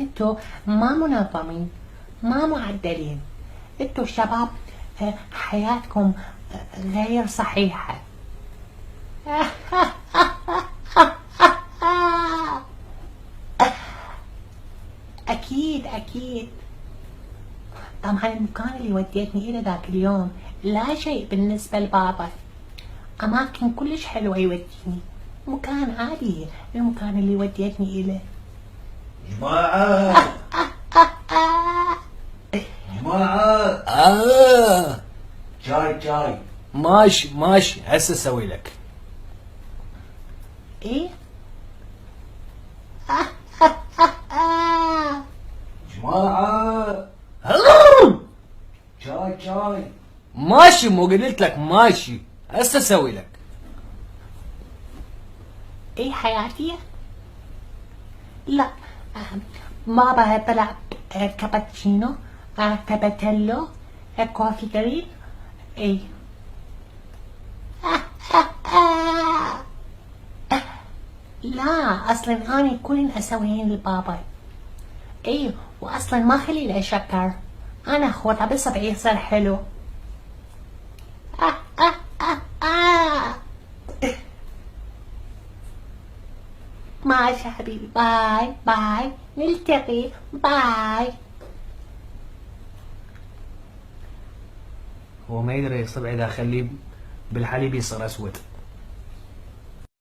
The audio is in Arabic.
انتوا ما منظمين، ما معدلين، انتوا شباب حياتكم غير صحيحة. أكيد أكيد. طبعا المكان اللي وديتني إلى ذاك اليوم لا شيء بالنسبة لبابا، أماكن كلش حلوة يوديني، مكان عادي المكان اللي وديتني إليه. جماعة جماعة، جاي ماشي هسه اسوي لك. إيه؟ جماعة، جاي ماشي، مو قلت لك ماشي، هسه اسوي لك. إيه حياتي؟ لا، بابا طلع كابتشينو، كابتلو، كوفي جرين. إيه. لا اصلا اني كلن اسويهن لبابا. ايه واصلا ما خلي له شكر، انا خوطه بس بيصير حلو. ماشي حبيبي، باي باي، نلتقي، باي. هو ما يدري يصير اذا اخليه بالحليب يصير اسود.